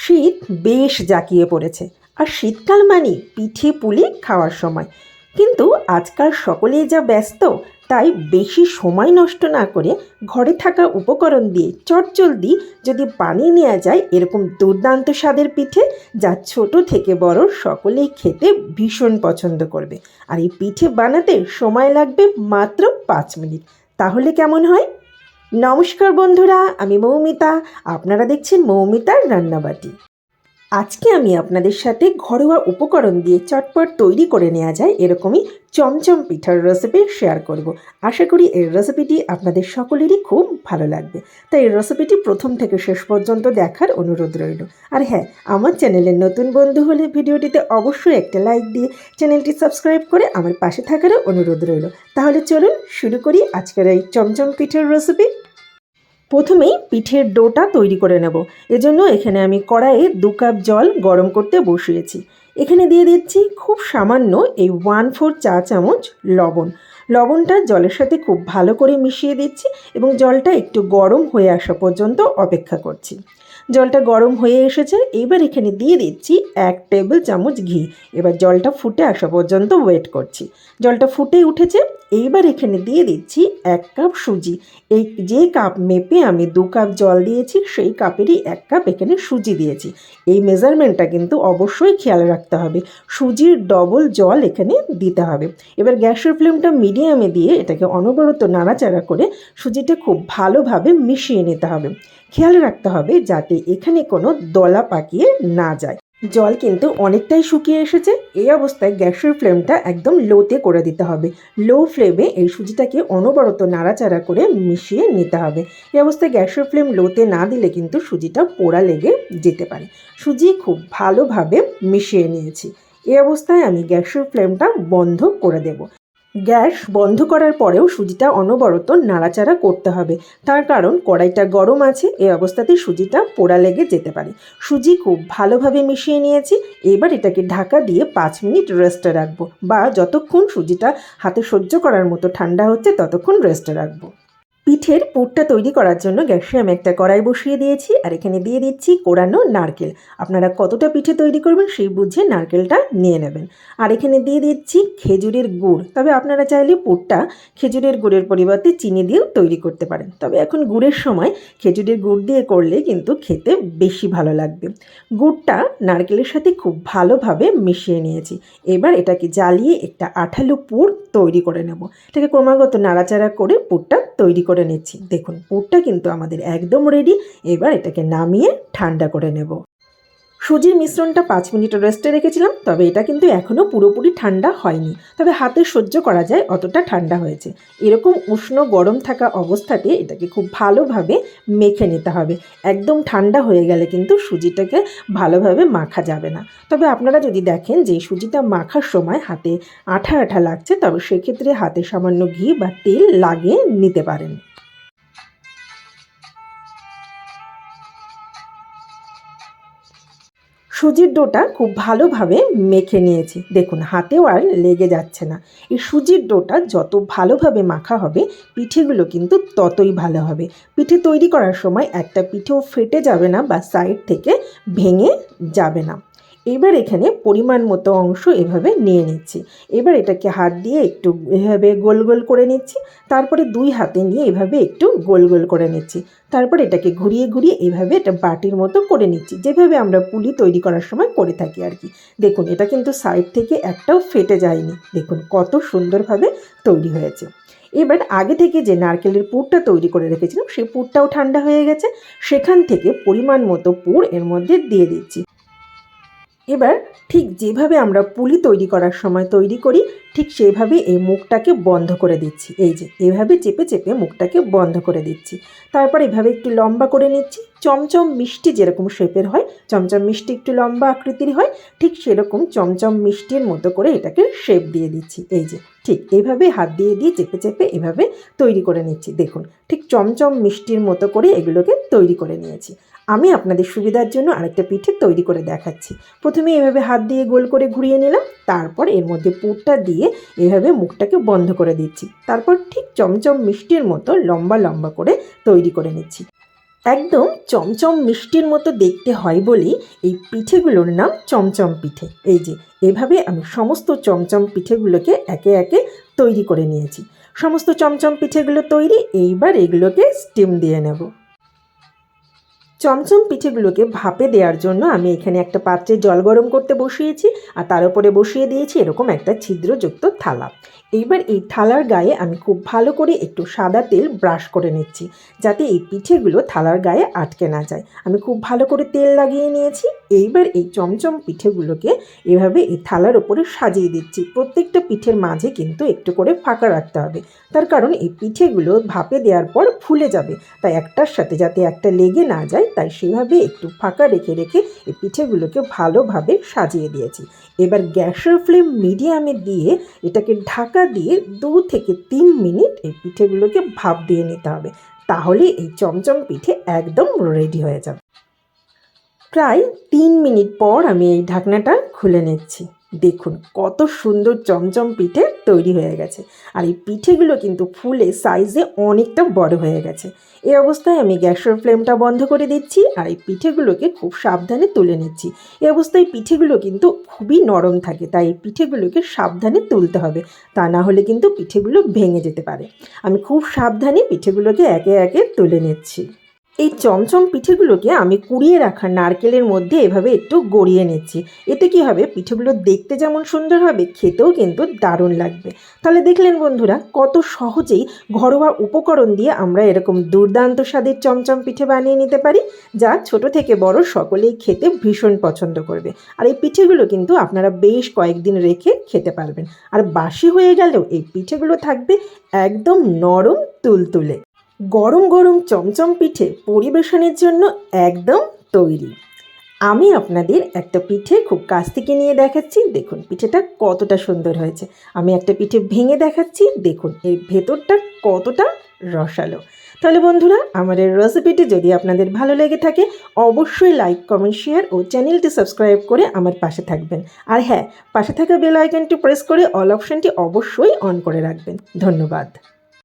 শীত বেশ জাঁকিয়ে পড়েছে, আর শীতকাল মানেই পিঠে পুলি খাওয়ার সময়। কিন্তু আজকাল সকলেই যা ব্যস্ত, তাই বেশি সময় নষ্ট না করে ঘরে থাকা উপকরণ দিয়ে চটজলদি যদি বানিয়ে নেওয়া যায় এরকম দুর্দান্ত স্বাদের পিঠে, যা ছোট থেকে বড় সকলেই খেতে ভীষণ পছন্দ করবে। আর এই পিঠে বানাতে সময় লাগবে মাত্র 5 মিনিট। তাহলে কেমন হয়? নমস্কার বন্ধুরা, আমি মৌমিতা। আপনারা দেখছেন মৌমিতার রান্নাবাটি। আজকে আমি আপনাদের সাথে ঘরোয়া উপকরণ দিয়ে চটপট তৈরি করে নেওয়া যায় এরকমই চমচম পিঠার রেসিপি শেয়ার করব। আশা করি এই রেসিপিটি আপনাদের সকলেরই খুব ভালো লাগবে। তাই এই রেসিপিটি প্রথম থেকে শেষ পর্যন্ত দেখার অনুরোধ রইল। আর হ্যাঁ, আমার চ্যানেলের নতুন বন্ধু হলে ভিডিওটিতে অবশ্যই একটা লাইক দিয়ে চ্যানেলটি সাবস্ক্রাইব করে আমার পাশে থাকারও অনুরোধ রইল। তাহলে চলুন শুরু করি আজকের এই চমচম পিঠার রেসিপি। প্রথমেই পিঠের ডোটা তৈরি করে নেব। এজন্য এখানে আমি কড়াইয়ে 2 কাপ জল গরম করতে বসিয়েছি। এখানে দিয়ে দিচ্ছি খুব সামান্য এই 1/4 চা চামচ লবণ। লবণটা জলের সাথে খুব ভালো করে মিশিয়ে দিচ্ছি এবং জলটা একটু গরম হয়ে আসা পর্যন্ত অপেক্ষা করছি। জলটা গরম হয়ে এসেছে, এবার এখানে দিয়ে দিচ্ছি 1 টেবিল চামচ ঘি। এবার জলটা ফুটে আসা পর্যন্ত ওয়েট করছি। জলটা ফুটে উঠেছে, এইবার এখানে দিয়ে দিচ্ছি 1 কাপ সুজি। এই যে কাপ মেপে আমি 2 কাপ জল দিয়েছি, সেই কাপেরই 1 কাপ এখানে সুজি দিয়েছি। এই মেজারমেন্টটা কিন্তু অবশ্যই খেয়াল রাখতে হবে, সুজির ডবল জল এখানে দিতে হবে। এবার গ্যাসের ফ্লেমটা মিডিয়ামে দিয়ে এটাকে অনবরত নাড়াচাড়া করে সুজিটা খুব ভালোভাবে মিশিয়ে নিতে হবে। খেয়াল রাখতে হবে যাতে এখানে কোনো দলা পাকিয়ে না যায়। জল কিন্তু অনেকটাই শুকিয়ে এসেছে। এই অবস্থায় গ্যাসের ফ্লেমটা একদম লোতে করে দিতে হবে। লো ফ্লেমে এই সুজিটাকে অনবরত নাড়াচাড়া করে মিশিয়ে নিতে হবে। এই অবস্থায় গ্যাসের ফ্লেম লোতে না দিলে কিন্তু সুজিটা পোড়া লেগে যেতে পারে। সুজি খুব ভালোভাবে মিশিয়ে নিয়েছি। এই অবস্থায় আমি গ্যাসের ফ্লেমটা বন্ধ করে দেব। গ্যাস বন্ধ করার পরেও সুজিটা অনবরত নাড়াচাড়া করতে হবে, তার কারণ কড়াইটা গরম আছে। এই অবস্থাতে সুজিটা পোড়া লেগে যেতে পারে। সুজি খুব ভালোভাবে মিশিয়ে নিয়েছি। এবার এটাকে ঢাকা দিয়ে 5 মিনিট রেস্টে রাখবো, বা যতক্ষণ সুজিটা হাতে সহ্য করার মতো ঠান্ডা হচ্ছে ততক্ষণ রেস্টে রাখবো। পিঠের পুরটা তৈরি করার জন্য গ্যাসে আমি একটা কড়াই বসিয়ে দিয়েছি, আর এখানে দিয়ে দিচ্ছি কোরানো নারকেল। আপনারা কতটা পিঠে তৈরি করবেন সেই বুঝে নারকেলটা নিয়ে নেবেন। আর এখানে দিয়ে দিচ্ছি খেজুরের গুড়। তবে আপনারা চাইলে পুরটা খেজুরের গুড়ের পরিবর্তে চিনি দিয়েও তৈরি করতে পারেন, তবে এখন গুড়ের সময় খেজুরের গুড় দিয়ে করলে কিন্তু খেতে বেশি ভালো লাগবে। গুড়টা নারকেলের সাথে খুব ভালোভাবে মিশিয়ে নিয়েছি। এবার এটাকে জ্বালিয়ে একটা আঠালো পুর তৈরি করে নেব। এটাকে ক্রমাগত নাড়াচাড়া করে পুরটা তৈরি করে নিচ্ছি। দেখুন, পুরটা কিন্তু আমাদের একদম রেডি। এবার এটাকে নামিয়ে ঠান্ডা করে নেব। সুজির মিশ্রণটা 5 মিনিট রেস্টে রেখেছিলাম, তবে এটা কিন্তু এখনও পুরোপুরি ঠান্ডা হয়নি, তবে হাতে সহ্য করা যায় অতটা ঠান্ডা হয়েছে। এরকম উষ্ণ গরম থাকা অবস্থাতে এটাকে খুব ভালোভাবে মেখে নিতে হবে। একদম ঠান্ডা হয়ে গেলে কিন্তু সুজিটাকে ভালোভাবে মাখা যাবে না। তবে আপনারা যদি দেখেন যে সুজিটা মাখার সময় হাতে আঠা আঠা লাগছে, তবে সেক্ষেত্রে হাতে সামান্য ঘি বা তেল লাগিয়ে নিতে পারেন। সুজির ডোটা খুব ভালোভাবে মেখে নিয়েছি। দেখুন, হাতেও আর লেগে যাচ্ছে না। এই সুজির ডোটা যত ভালোভাবে মাখা হবে পিঠেগুলো কিন্তু ততই ভালো হবে। পিঠে তৈরি করার সময় একটা পিঠেও ফেটে যাবে না বা সাইড থেকে ভেঙে যাবে না। এবার এখানে পরিমাণ মতো অংশ এভাবে নিয়ে নিচ্ছি। এবার এটাকে হাত দিয়ে একটু এভাবে গোল গোল করে নিচ্ছি। তারপরে 2 হাতে নিয়ে এভাবে একটু গোল গোল করে নিচ্ছি। তারপর এটাকে ঘুরিয়ে ঘুরিয়ে এইভাবে এটা বাটির মতো করে নিচ্ছি, যেভাবে আমরা পুলি তৈরি করার সময় করে থাকি আর কি। দেখুন, এটা কিন্তু সাইড থেকে একটাও ফেটে যায়নি। দেখুন কত সুন্দরভাবে তৈরি হয়েছে। এবার আগে থেকে যে নারকেলের পুরটা তৈরি করে রেখেছিলাম সেই পুরটাও ঠান্ডা হয়ে গেছে। সেখান থেকে পরিমাণ মতো পুর এর মধ্যে দিয়ে দিচ্ছি। এবার ঠিক যেভাবে আমরা পুলি তৈরি করার সময় তৈরি করি, ঠিক সেইভাবে এই মুখটাকে বন্ধ করে দিচ্ছি। এই যে এভাবে চেপে চেপে মুখটাকে বন্ধ করে দিচ্ছি। তারপর এভাবে একটু লম্বা করে নিচ্ছি। চমচম মিষ্টি যেরকম শেপের হয়, চমচম মিষ্টি একটু লম্বা আকৃতির হয়, ঠিক সেরকম চমচম মিষ্টির মতো করে এটাকে শেপ দিয়ে দিচ্ছি। এই যে ঠিক এইভাবে হাত দিয়ে দিয়ে চেপে চেপে এভাবে তৈরি করে নিচ্ছি। দেখুন, ঠিক চমচম মিষ্টির মতো করে এগুলোকে তৈরি করে নিয়েছি। আমি আপনাদের সুবিধার জন্য আরেকটা পিঠে তৈরি করে দেখাচ্ছি। প্রথমে এভাবে হাত দিয়ে গোল করে ঘুরিয়ে নিলাম, তারপর এর মধ্যে পুরটা দিয়ে এভাবে মুখটাকে বন্ধ করে দিচ্ছি। তারপর ঠিক চমচম মিষ্টির মতো লম্বা লম্বা করে তৈরি করে নিচ্ছি। একদম চমচম মিষ্টির মতো দেখতে হয় বলেই এই পিঠেগুলোর নাম চমচম পিঠে। এই যে এভাবে আমি সমস্ত চমচম পিঠেগুলোকে একে একে তৈরি করে নিয়েছি। সমস্ত চমচম পিঠেগুলো তৈরি, এইবার এগুলোকে স্টিম দিয়ে নেব। চমচম পিঠেগুলোকে ভাপে দেওয়ার জন্য আমি এখানে একটা পাত্রে জল গরম করতে বসিয়েছি, আর তার উপরে বসিয়ে দিয়েছি এরকম একটা ছিদ্রযুক্ত থালা। এইবার এই থালার গায়ে আমি খুব ভালো করে একটু সাদা তেল ব্রাশ করে নিচ্ছি, যাতে এই পিঠেগুলো থালার গায়ে আটকে না যায়। আমি খুব ভালো করে তেল লাগিয়ে নিয়েছি। এইবার এই চমচম পিঠেগুলোকে এভাবে এই থালার উপরে সাজিয়ে দিচ্ছি। প্রত্যেকটা পিঠের মাঝে কিন্তু একটু করে ফাঁকা রাখতে হবে, তার কারণ এই পিঠেগুলো ভাপে দেওয়ার পর ফুলে যাবে, তাই একটার সাথে যাতে একটা লেগে না যায়, তাই সেভাবে একটু ফাঁকা রেখে রেখে এই পিঠেগুলোকে ভালোভাবে সাজিয়ে দিয়েছি। এবার গ্যাসের ফ্লেম মিডিয়ামে দিয়ে এটাকে ঢাকা দিয়ে 2 থেকে 3 মিনিট এই পিঠেগুলোকে ভাপ দিয়ে নিতে হবে, তাহলে এই চমচম পিঠে একদম রেডি হয়ে যাবে। প্রায় 3 মিনিট পর আমি এই ঢাকনাটা খুলে নিচ্ছি। দেখুন কত সুন্দর চমচম পিঠে তৈরি হয়ে গেছে, আর এই পিঠেগুলো কিন্তু ফুলে সাইজে অনেকটা বড় হয়ে গেছে। এই অবস্থায় আমি গ্যাসের ফ্লেমটা বন্ধ করে দিচ্ছি, আর এই পিঠেগুলোকে খুব সাবধানে তুলে নিচ্ছি। এই অবস্থায় পিঠেগুলো কিন্তু খুবই নরম থাকে, তাই এই পিঠেগুলোকে সাবধানে তুলতে হবে, তা না হলে কিন্তু পিঠেগুলো ভেঙে যেতে পারে। আমি খুব সাবধানে পিঠেগুলোকে একে একে তুলে নিচ্ছি। এই চমচম পিঠেগুলোকে আমি কুড়িয়ে রাখা নারকেলের মধ্যে এভাবে একটু গড়িয়ে নিচ্ছি। এতে কি হবে, পিঠেগুলো দেখতে যেমন সুন্দর হবে, খেতেও কিন্তু দারুণ লাগবে। তাহলে দেখলেন বন্ধুরা, কত সহজেই ঘরোয়া উপকরণ দিয়ে আমরা এরকম দুর্দান্ত স্বাদের চমচম পিঠে বানিয়ে নিতে পারি, যা ছোট থেকে বড় সকলেই খেতে ভীষণ পছন্দ করবে। আর এই পিঠেগুলো কিন্তু আপনারা বেশ কয়েকদিন রেখে খেতে পারবেন, আর বাসি হয়ে গেলেও এই পিঠেগুলো থাকবে একদম নরম তুলতুলে। গরম গরম চমচম পিঠে পরিবেশনের জন্য একদম তৈরি। আমি আপনাদের একটা পিঠে খুব কাছ থেকে নিয়ে দেখাচ্ছি। দেখুন পিঠেটা কতটা সুন্দর হয়েছে। আমি একটা পিঠে ভেঙে দেখাচ্ছি, দেখুন এর ভেতরটা কতটা রসালো। তাহলে বন্ধুরা, আমার এই রেসিপিটি যদি আপনাদের ভালো লেগে থাকে, অবশ্যই লাইক, কমেন্ট, শেয়ার ও চ্যানেলটি সাবস্ক্রাইব করে আমার পাশে থাকবেন। আর হ্যাঁ, পাশে থাকা বেল আইকনটি প্রেস করে অল অপশানটি অবশ্যই অন করে রাখবেন। ধন্যবাদ।